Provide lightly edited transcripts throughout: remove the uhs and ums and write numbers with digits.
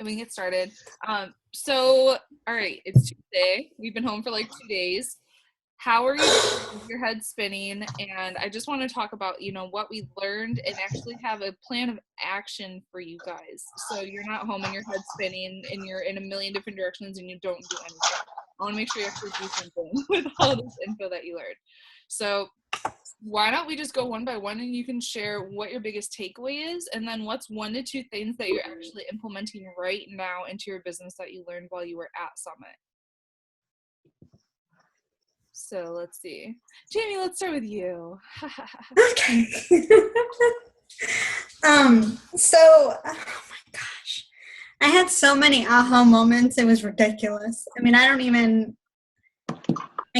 and we can get started. So, all right, it's Tuesday. We've been home for like 2 days. How are you doing with your head spinning? And I just want to talk about, what we learned and actually have a plan of action for you guys. So you're not home and your head spinning and you're in a million different directions and you don't do anything. I want to make sure you actually do something with all this info that you learned. So why don't we just go one by one and you can share what your biggest takeaway is and then what's 1 to 2 things that you're actually implementing right now into your business that you learned while you were at Summit. So let's see. Jamie, let's start with you. Okay. So, oh my gosh. I had so many aha moments. It was ridiculous. I mean, I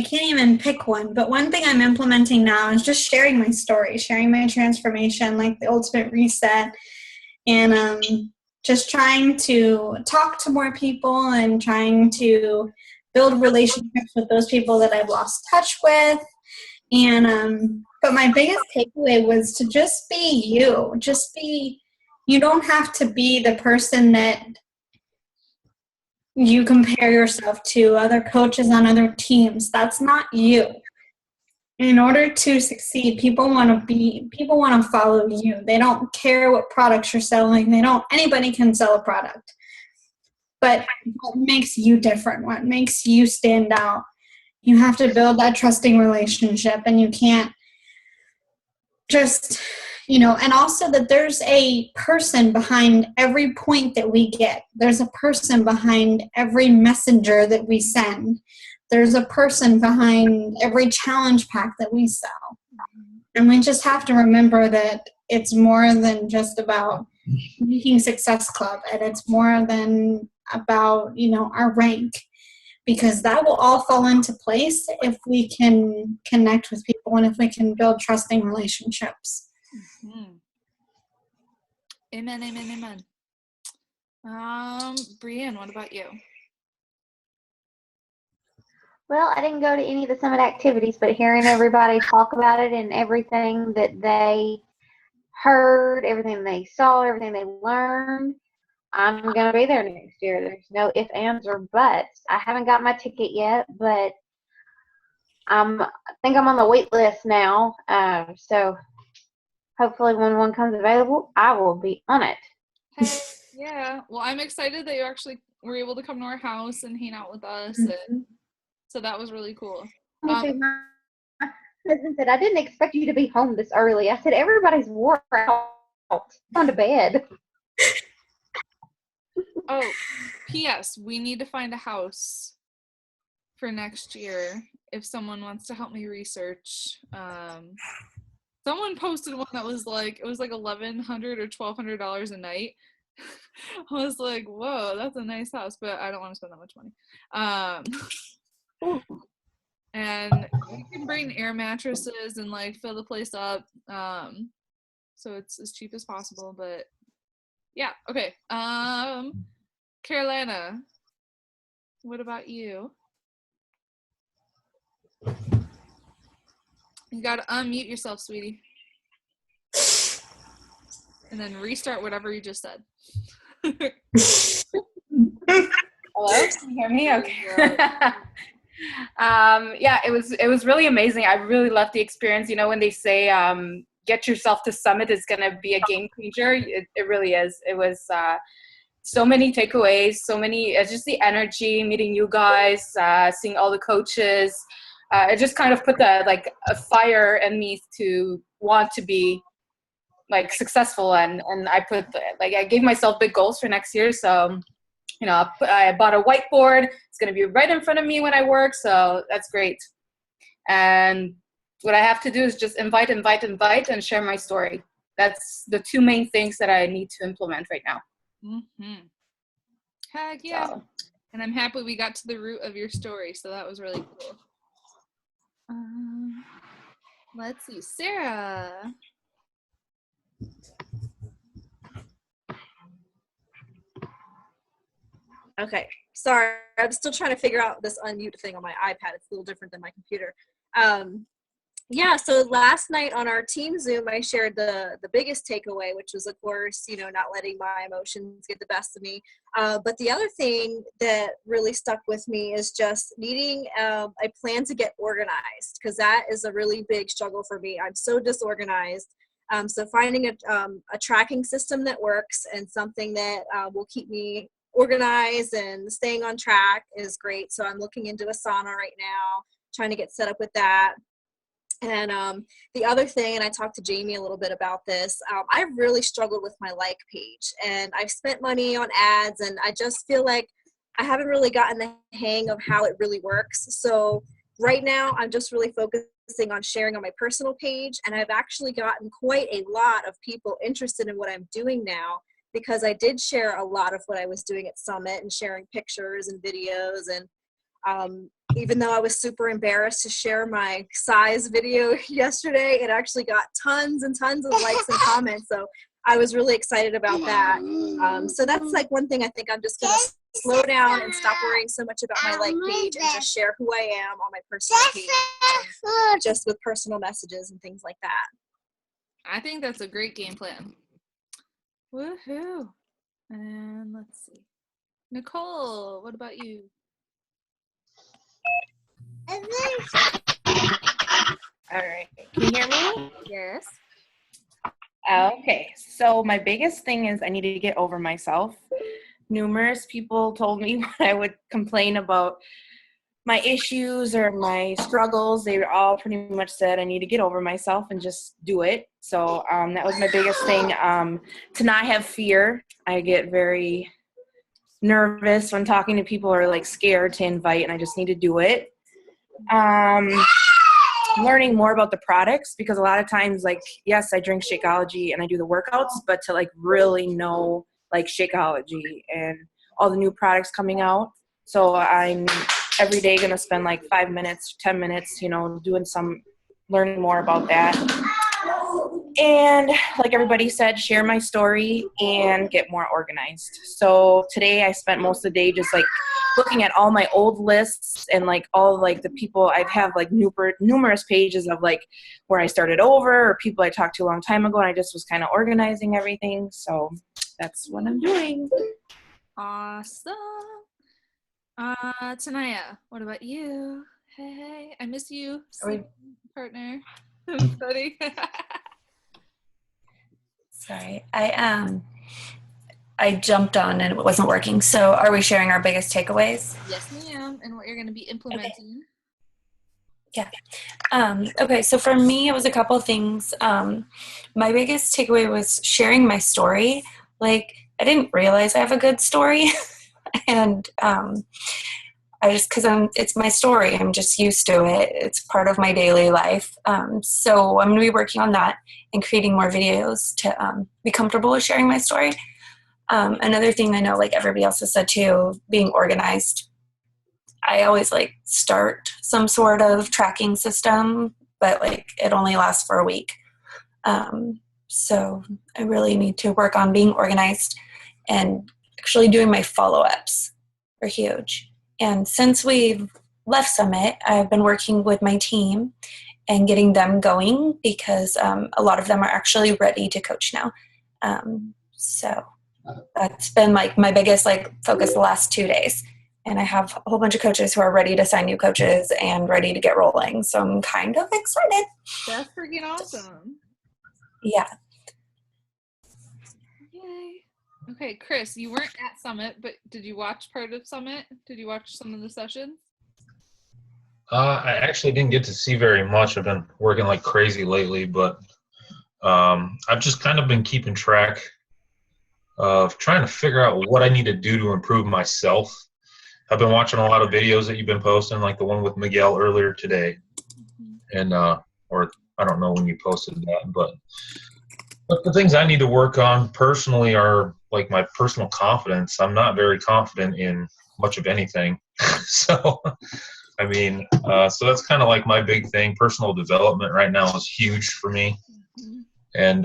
can't even pick one, but one thing I'm implementing now is just sharing my story, sharing my transformation, like the ultimate reset, and just trying to talk to more people and trying to build relationships with those people that I've lost touch with. And but my biggest takeaway was to just be you. You don't have to be the person that you compare yourself to, other coaches on other teams. That's not you. In order to succeed, people want to follow you. They don't care what products you're selling. Anybody can sell a product. But what makes you different? What makes you stand out? You have to build that trusting relationship, and you can't just, and also that there's a person behind every point that we get. There's a person behind every messenger that we send. There's a person behind every challenge pack that we sell. And we just have to remember that it's more than just about making Success Club, and it's more than about, our rank, because that will all fall into place if we can connect with people and if we can build trusting relationships. Mm-hmm. Amen, amen, amen. Brienne, what about you? Well, I didn't go to any of the Summit activities, but hearing everybody talk about it and everything that they heard, everything they saw, everything they learned, I'm going to be there next year. There's no ifs, ands, or buts. I haven't got my ticket yet, but I think I'm on the wait list now. So hopefully when one comes available, I will be on it. Hey, yeah. Well, I'm excited that you actually were able to come to our house and hang out with us. Mm-hmm. And so that was really cool. My husband said, I didn't expect you to be home this early. I said, everybody's wore out. Going to bed. Oh, P.S. We need to find a house for next year if someone wants to help me research. Someone posted one that was like, it was like $1,100 or $1,200 a night. I was like, whoa, that's a nice house, but I don't want to spend that much money. And you can bring air mattresses and like fill the place up. So it's as cheap as possible, but yeah, okay. Carolina, what about you? You gotta unmute yourself, sweetie. And then restart whatever you just said. Hello? Can you hear me? Okay. Yeah, it was really amazing. I really loved the experience. When they say get yourself to Summit is going to be a game changer, it really is. It was so many takeaways, just the energy, meeting you guys, seeing all the coaches. It just kind of put a fire in me to want to be successful, and I put I gave myself big goals for next year. So I bought a whiteboard. It's going to be right in front of me when I work, so that's great. And what I have to do is just invite, and share my story. That's the 2 main things that I need to implement right now. Mm-hmm. Heck yeah. So. And I'm happy we got to the root of your story, so that was really cool. Let's see. Sarah. Okay, sorry, I'm still trying to figure out this unmute thing on my iPad. It's a little different than my computer. Yeah, so last night on our team Zoom, I shared the biggest takeaway, which was, of course, not letting my emotions get the best of me. But the other thing that really stuck with me is just needing a plan to get organized, because that is a really big struggle for me. I'm so disorganized. So finding a tracking system that works and something that will keep me organized and staying on track is great. So I'm looking into Asana right now, trying to get set up with that. And the other thing, and I talked to Jamie a little bit about this, I've really struggled with my like page, and I've spent money on ads, and I just feel like I haven't really gotten the hang of how it really works. So right now, I'm just really focusing on sharing on my personal page, and I've actually gotten quite a lot of people interested in what I'm doing now, because I did share a lot of what I was doing at Summit and sharing pictures and videos. And even though I was super embarrassed to share my size video yesterday, it actually got tons and tons of likes and comments. So I was really excited about that. So that's like one thing I think I'm just going to slow down and stop worrying so much about my like page and just share who I am on my personal page, just with personal messages and things like that. I think that's a great game plan. Woohoo. And let's see. Nicole, what about you? All right. Can you hear me? Yes. Okay. So my biggest thing is I need to get over myself. Numerous people told me when I would complain about my issues or my struggles, they all pretty much said I need to get over myself and just do it. So that was my biggest thing. To not have fear. I get very nervous when talking to people, or like scared to invite, and I just need to do it. Learning more about the products, because a lot of times, like, yes, I drink Shakeology and I do the workouts, but to like really know like Shakeology and all the new products coming out. So I'm every day going to spend like 5 minutes, 10 minutes, doing some learning more about that. And like everybody said, share my story and get more organized. So today I spent most of the day just like looking at all my old lists and like all like the people I have like numerous pages of like where I started over or people I talked to a long time ago, and I just was kind of organizing everything. So that's what I'm doing. Awesome. Tanaya, what about you? Hey, I miss you, partner. Buddy. Sorry, I jumped on and it wasn't working. So are we sharing our biggest takeaways? Yes, ma'am. And what you're going to be implementing. Okay. Okay, so for me, it was a couple of things. My biggest takeaway was sharing my story. Like, I didn't realize I have a good story. And because it's my story. I'm just used to it. It's part of my daily life. So I'm going to be working on that and creating more videos to be comfortable with sharing my story. Another thing I know, like everybody else has said too, being organized. I always like start some sort of tracking system, but like it only lasts for a week. So I really need to work on being organized, and actually doing my follow-ups are huge. And since we've left Summit, I've been working with my team and getting them going, because a lot of them are actually ready to coach now. So that's been like my biggest like focus the last 2 days. And I have a whole bunch of coaches who are ready to sign new coaches and ready to get rolling. So I'm kind of excited. That's freaking awesome. Yeah. Yay. Okay, Chris, you weren't at Summit, but did you watch part of Summit? Did you watch some of the sessions? I actually didn't get to see very much. I've been working like crazy lately, but I've just kind of been keeping track of trying to figure out what I need to do to improve myself. I've been watching a lot of videos that you've been posting, like the one with Miguel earlier today. And, or I don't know when you posted that, but the things I need to work on personally are like my personal confidence. I'm not very confident in much of anything. So, I mean, so that's kind of like my big thing. Personal development right now is huge for me. And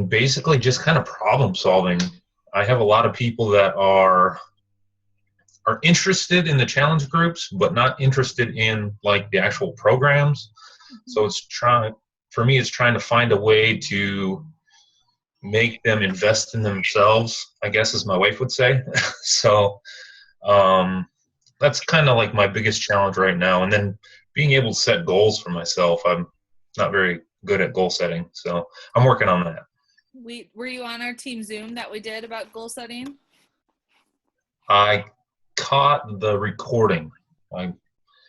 basically just kind of problem solving. I have a lot of people that are are interested in the challenge groups, but not interested in like the actual programs. So it's trying to find a way to make them invest in themselves, I guess, as my wife would say. So that's kind of like my biggest challenge right now. And then being able to set goals for myself. I'm not very good at goal setting, so I'm working on that. Were you on our team Zoom that we did about goal setting? I caught the recording. I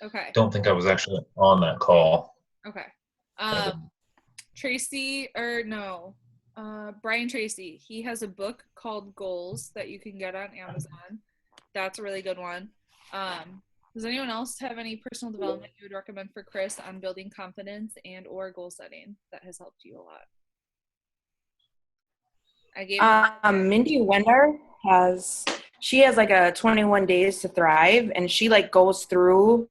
Okay. don't think I was actually on that call. Okay. Brian Tracy, he has a book called Goals that you can get on Amazon. That's a really good one. Does anyone else have any personal development you would recommend for Chris on building confidence and or goal setting that has helped you a lot? Mindy Wender has like a 21 days to thrive, and she like goes through,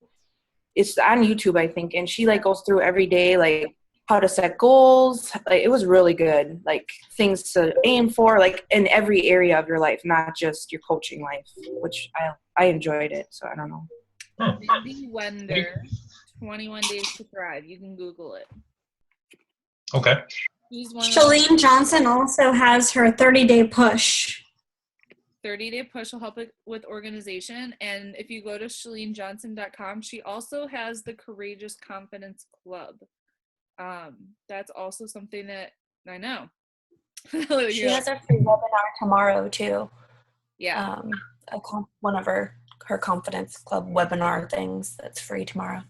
it's on YouTube, I think, and she like goes through every day, like how to set goals. Like, it was really good, like things to aim for, like in every area of your life, not just your coaching life, which I enjoyed it. So I don't know. Mindy Wender, 21 Days to Thrive. You can Google it. Okay. Shalene Johnson also has her 30-day push. 30-day push will help it with organization. And if you go to ShaleneJohnson.com, she also has the Courageous Confidence Club. That's also something that I know. She has a free webinar tomorrow too. Yeah. One of her Confidence Club webinar things that's free tomorrow.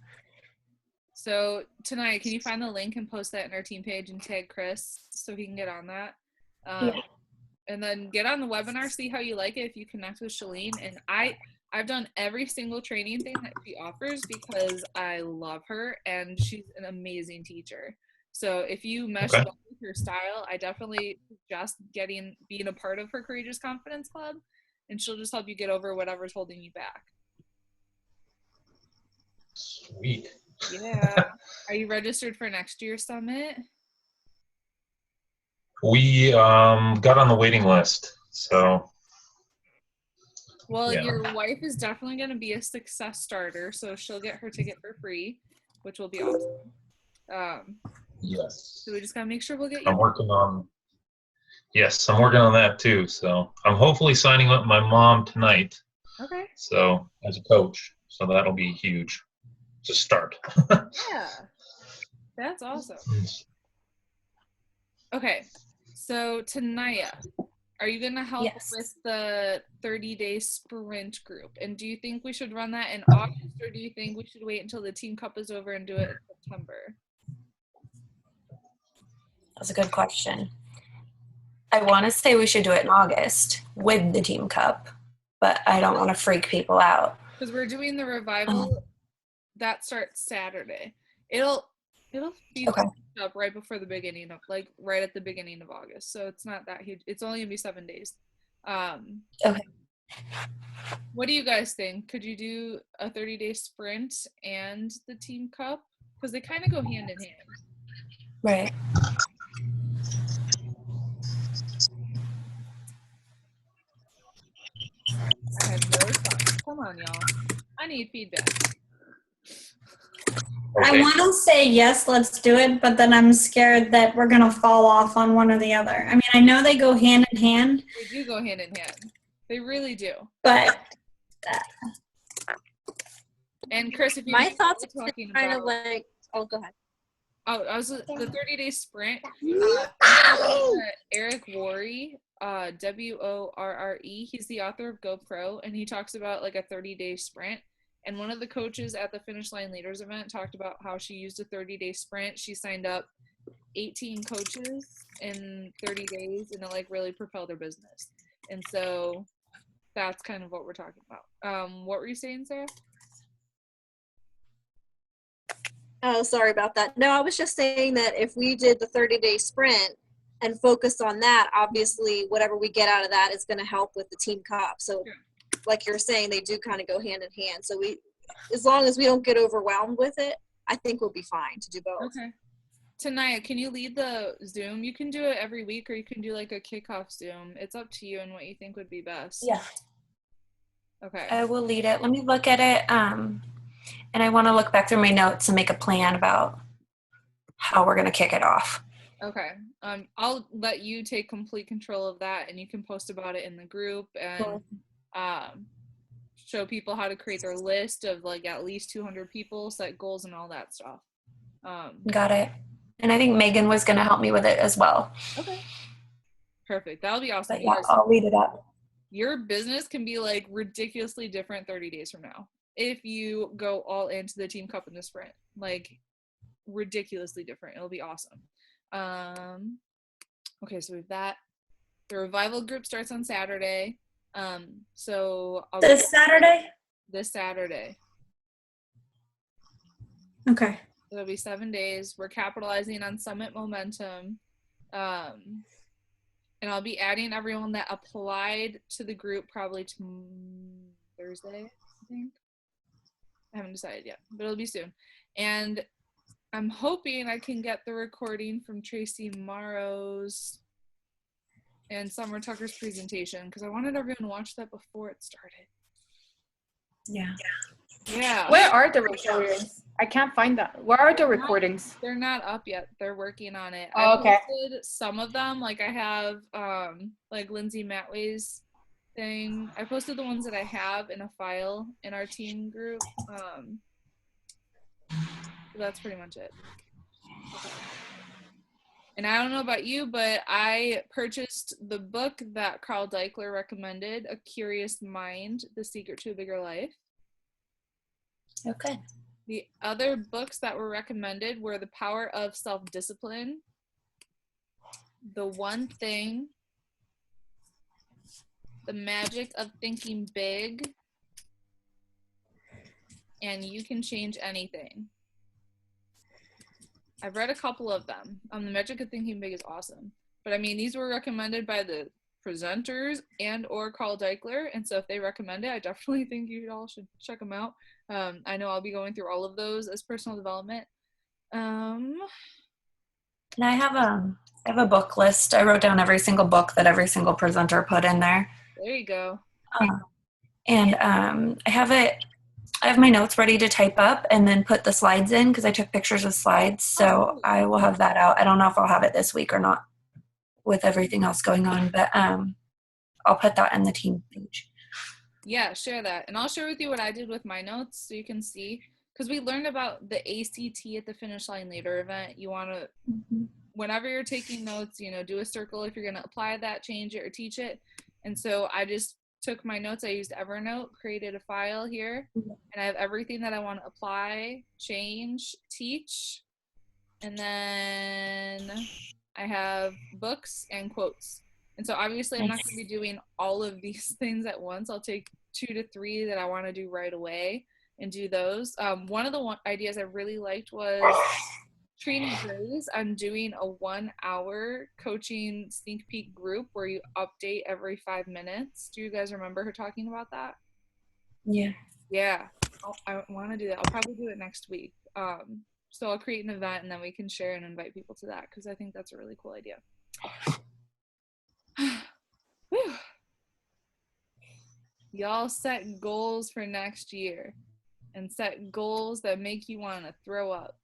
So tonight, can you find the link and post that in our team page and tag Chris so he can get on that? Yeah. And then get on the webinar, see how you like it if you connect with Shalene. And I've done every single training thing that she offers because I love her and she's an amazing teacher. So if you mesh well with her style, I definitely suggest being a part of her Courageous Confidence Club, and she'll just help you get over whatever's holding you back. Sweet. Yeah. Are you registered for next year's summit? We got on the waiting list, so. Well, yeah. Your wife is definitely going to be a success starter, so she'll get her ticket for free, which will be awesome. Yes. So we just got to make sure we'll get you. I'm working on that too. So I'm hopefully signing up my mom tonight. Okay. So as a coach, so that'll be huge to start. Yeah. That's awesome. Okay. So Tanaya, are you going to help with the 30-day sprint group? And do you think we should run that in August, or do you think we should wait until the Team Cup is over and do it in September? That's a good question. I want to say we should do it in August with the Team Cup, but I don't want to freak people out. Because we're doing the revival that starts Saturday. It'll be up right before the beginning of, like, right at the beginning of August. So it's not that huge. It's only gonna be 7 days. Okay. What do you guys think? Could you do a 30-day sprint and the Team Cup? Because they kind of go hand in hand. Right. I have no response. Come on, y'all. I need feedback. I want to say yes, let's do it, but then I'm scared that we're going to fall off on one or the other. I mean, I know they go hand in hand. They do go hand in hand. They really do. But and Chris, if you my thoughts are talking kind about, of like, oh, go ahead. Oh, I was the 30-day sprint. Eric Worre, Worre. He's the author of GoPro, and he talks about like a 30-day sprint. And one of the coaches at the Finish Line Leaders event talked about how she used a 30-day sprint. She signed up 18 coaches in 30 days, and it like really propelled her business. And so that's kind of what we're talking about. What were you saying, Sarah? Oh, sorry about that. No, I was just saying that if we did the 30-day sprint and focused on that, obviously whatever we get out of that is going to help with the Team Cup. So like you're saying, they do kind of go hand in hand. So as long as we don't get overwhelmed with it, I think we'll be fine to do both. Okay. Tanaya, can you lead the Zoom? You can do it every week, or you can do like a kickoff Zoom. It's up to you and what you think would be best. Yeah. Okay. I will lead it. Let me look at it. And I want to look back through my notes and make a plan about how we're going to kick it off. Okay. I'll let you take complete control of that, and you can post about it in the group and show people how to create their list of like at least 200 people, set goals, and all that stuff. Got it. And I think Megan was going to help me with it as well. Okay. Perfect. That'll be awesome. But yeah, I'll lead it up. Your business can be like ridiculously different 30 days from now if you go all into the Team Cup in the sprint. Like ridiculously different. It'll be awesome. Okay, so we've that. The revival group starts on Saturday. So This Saturday? This Saturday. Okay. It'll be 7 days. We're capitalizing on Summit momentum. And I'll be adding everyone that applied to the group probably Thursday, I think. I haven't decided yet, but it'll be soon. And I'm hoping I can get the recording from Tracy Morrow's and Summer Tucker's presentation because I wanted everyone to watch that before it started. Yeah. Yeah. Where are the recordings? I can't find that. Where are the recordings? They're not up yet. They're working on it. Oh, okay. I posted some of them. Like I have like Lindsay Matway's thing. I posted the ones that I have in a file in our team group. So that's pretty much it. And I don't know about you, but I purchased the book that Carl Deichler recommended, A Curious Mind, The Secret to a Bigger Life. Okay. The other books that were recommended were The Power of Self-Discipline, The One Thing, The Magic of Thinking Big, and You Can Change Anything. I've read a couple of them. The Magic of Thinking Big is awesome. But I mean, these were recommended by the presenters and or Carl Deichler, and so if they recommend it, I definitely think you all should check them out. I know I'll be going through all of those as personal development. And I have a book list. I wrote down every single book that every single presenter put in there. There you go. And I have my notes ready to type up and then put the slides in because I took pictures of slides. So I will have that out. I don't know if I'll have it this week or not with everything else going on, but I'll put that in the team page. Yeah, share that. And I'll share with you what I did with my notes so you can see. Because we learned about the ACT at the Finish Line Later event. You want to, whenever you're taking notes, do a circle if you're going to apply that, change it, or teach it. And so I just took my notes. I used Evernote, created a file here, and I have everything that I want to apply, change, teach. And then I have books and quotes. And so obviously I'm not going to be doing all of these things at once. I'll take 2 to 3 that I want to do right away and do those. One of the ideas I really liked was Trina Gray's. I'm doing a 1-hour coaching sneak peek group where you update every 5 minutes. Do you guys remember her talking about that? Yeah. Yeah. I want to do that. I'll probably do it next week. So I'll create an event and then we can share and invite people to that because I think that's a really cool idea. Y'all set goals for next year and set goals that make you want to throw up.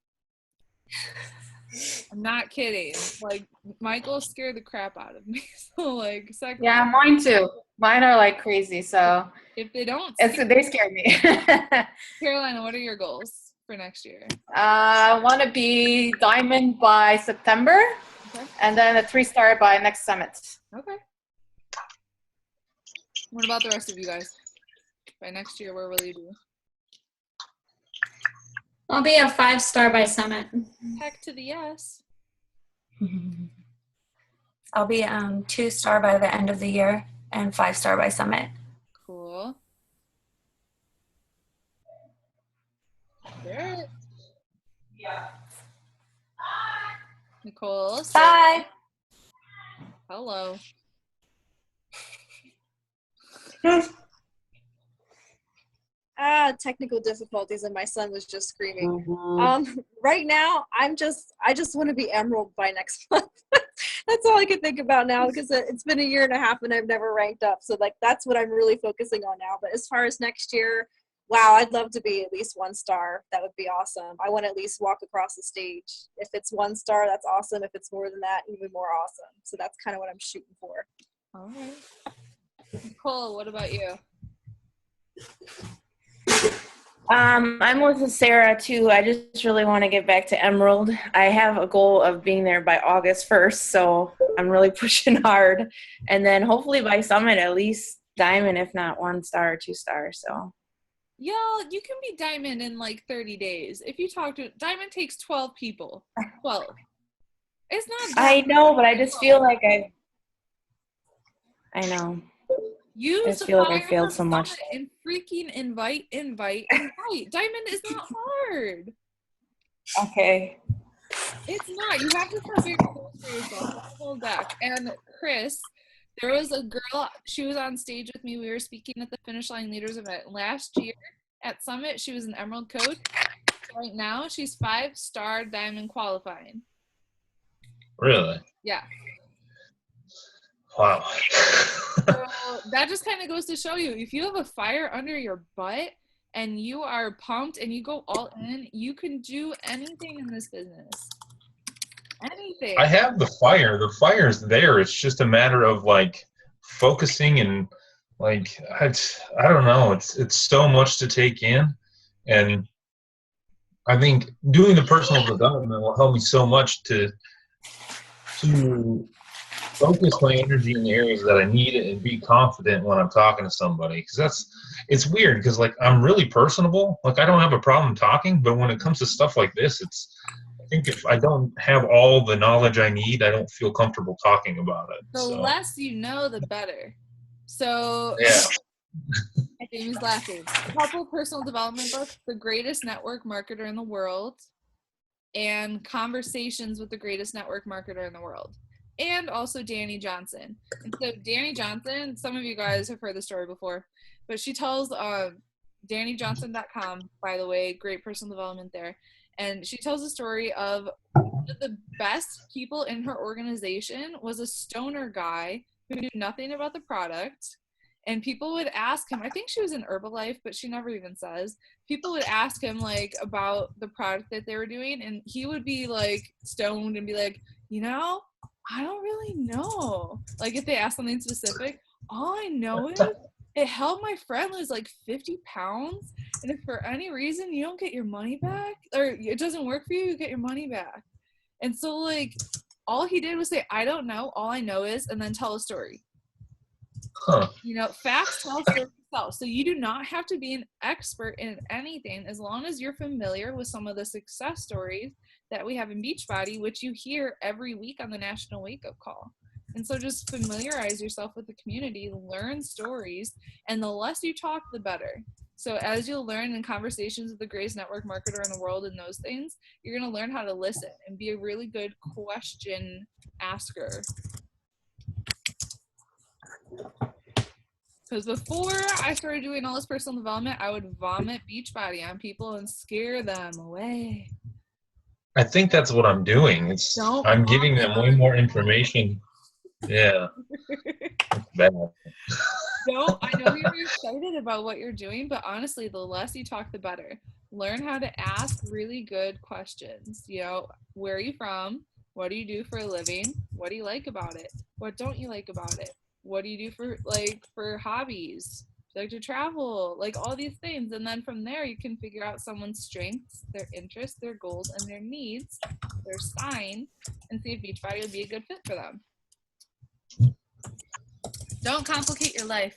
I'm not kidding. Like, Michael scared the crap out of me. So, like, yeah, mine too. Mine are like crazy. So if they don't, they scare me. Carolina, what are your goals for next year? I want to be diamond by September, and then a 3-star by next summit. Okay. What about the rest of you guys? By next year, where will you be? I'll be a 5-star by Summit. Heck to the yes. I'll be 2-star by the end of the year and 5-star by Summit. Cool. Garrett. Yeah. Nicole. Bye. Hello. Technical difficulties, and my son was just screaming. Right now, I just want to be Emerald by next month. That's all I can think about now because it's been a year and a half and I've never ranked up. So like that's what I'm really focusing on now. But as far as next year, wow, I'd love to be at least 1 star. That would be awesome. I want to at least walk across the stage. If it's 1 star, that's awesome. If it's more than that, even more awesome. So that's kind of what I'm shooting for. All right. Nicole, what about you? I'm with Sarah too. I just really want to get back to Emerald. I have a goal of being there by August 1st, so I'm really pushing hard. And then hopefully by Summit, at least Diamond, if not 1 star or 2 stars. So Y'all, you can be Diamond in like 30 days. If you talk to Diamond takes 12 people. 12. It's not that I know, but I just feel like I know. You I just feel like I fire failed the so much. summit and freaking invite. Diamond is not hard. Okay. It's not. You have to set very goals for yourself. Hold back. And Chris, there was a girl, she was on stage with me. We were speaking at the Finish Line Leaders event last year at Summit. She was an Emerald coach. Right now, she's 5-star Diamond qualifying. Really? Yeah. Wow. So that just kind of goes to show you, if you have a fire under your butt and you are pumped and you go all in, you can do anything in this business. Anything. I have the fire. The fire's there. It's just a matter of like focusing and like I don't know. It's so much to take in, and I think doing the personal development will help me so much to focus my energy in the areas that I need it and be confident when I'm talking to somebody. Because it's weird because like I'm really personable. Like I don't have a problem talking, but when it comes to stuff like this, I think if I don't have all the knowledge I need, I don't feel comfortable talking about it. The less you know, the better. So yeah. Jamie's laughing. A couple personal development books, The Greatest Network Marketer in the World, and Conversations with the Greatest Network Marketer in the World. And also Danny Johnson. And so Danny Johnson, some of you guys have heard the story before, but she tells DannyJohnson.com, by the way, great personal development there. And she tells the story of one of the best people in her organization was a stoner guy who knew nothing about the product. And people would ask him, I think she was in Herbalife, but she never even says. People would ask him like about the product that they were doing, and he would be like stoned and be like, I don't really know. Like if they ask something specific, all I know is it helped my friend lose like 50 pounds. And if for any reason you don't get your money back or it doesn't work for you, you get your money back. And so like all he did was say, I don't know. All I know is, and then tell a story. Huh. Facts tell stories themselves. So you do not have to be an expert in anything as long as you're familiar with some of the success stories that we have in Beachbody, which you hear every week on the National Wake Up Call. And so just familiarize yourself with the community, learn stories, and the less you talk, the better. So as you'll learn in Conversations with the Greatest Network Marketer in the World and those things, you're going to learn how to listen and be a really good question asker. Because before I started doing all this personal development, I would vomit Beachbody on people and scare them away. I think that's what I'm doing. I'm giving them way more information. Yeah. It's bad. I know you're excited about what you're doing, but honestly, the less you talk, the better. Learn how to ask really good questions. Where are you from? What do you do for a living? What do you like about it? What don't you like about it? What do you do for hobbies? Do you like to travel? Like all these things. And then from there, you can figure out someone's strengths, their interests, their goals, and their needs, their sign, and see if Beachbody would be a good fit for them. Don't complicate your life.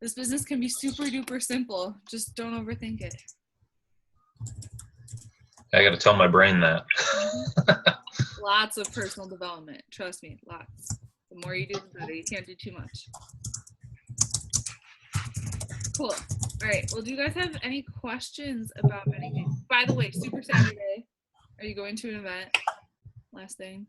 This business can be super duper simple. Just don't overthink it. I got to tell my brain that. Lots of personal development. Trust me, lots. The more you do, the better. You can't do too much. Cool. All right. Well, do you guys have any questions about anything? By the way, Super Saturday. Are you going to an event? Last thing.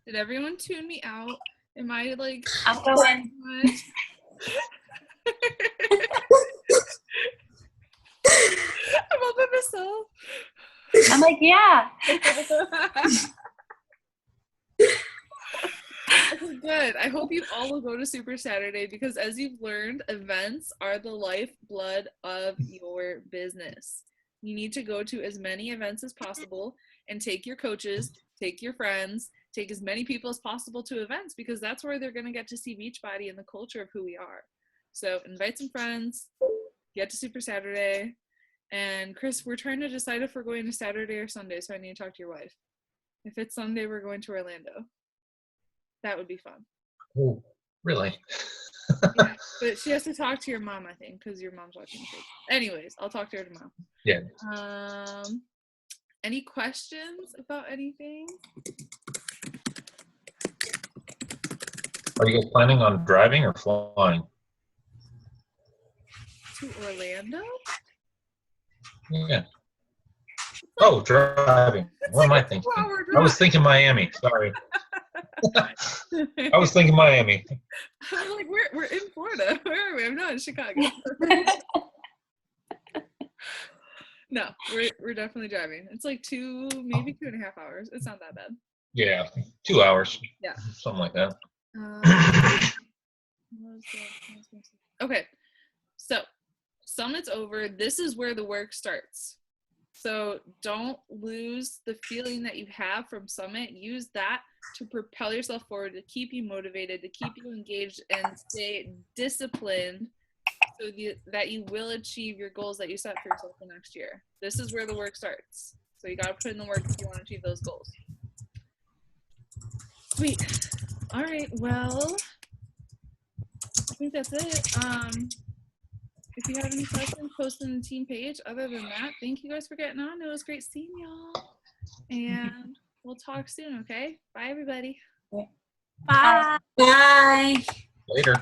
Did everyone tune me out? Am I like... I'm going. I'm all by myself. I'm like, yeah. Good. I hope you all will go to Super Saturday because as you've learned, events are the lifeblood of your business. You need to go to as many events as possible and take your coaches, take your friends, take as many people as possible to events because that's where they're going to get to see Beachbody and the culture of who we are. So invite some friends, get to Super Saturday. And Chris, we're trying to decide if we're going to Saturday or Sunday, so I need to talk to your wife. If it's Sunday, we're going to Orlando. That would be fun. Oh, really? Yeah, but she has to talk to your mom, I think, because your mom's watching the kids. Anyways, I'll talk to her tomorrow. Yeah. Any questions about anything? Are you guys planning on driving or flying? To Orlando? Yeah. Oh, driving. What am I thinking? I was thinking Miami. Sorry. I was thinking Miami. I'm like, we're in Florida. Where are we? I'm not in Chicago. No, we're definitely driving. It's like maybe 2.5 hours. It's not that bad. Yeah, 2 hours. Yeah. Something like that. Okay, so Summit's over. This is where the work starts. So don't lose the feeling that you have from Summit. Use that to propel yourself forward, to keep you motivated, to keep you engaged, and stay disciplined so that you will achieve your goals that you set for yourself the next year. This is where the work starts. So you got to put in the work if you want to achieve those goals. Sweet. All right, well, I think that's it. If you have any questions, post in the team page. Other than that, thank you guys for getting on. It was great seeing y'all. And we'll talk soon, okay? Bye, everybody. Bye. Bye. Later.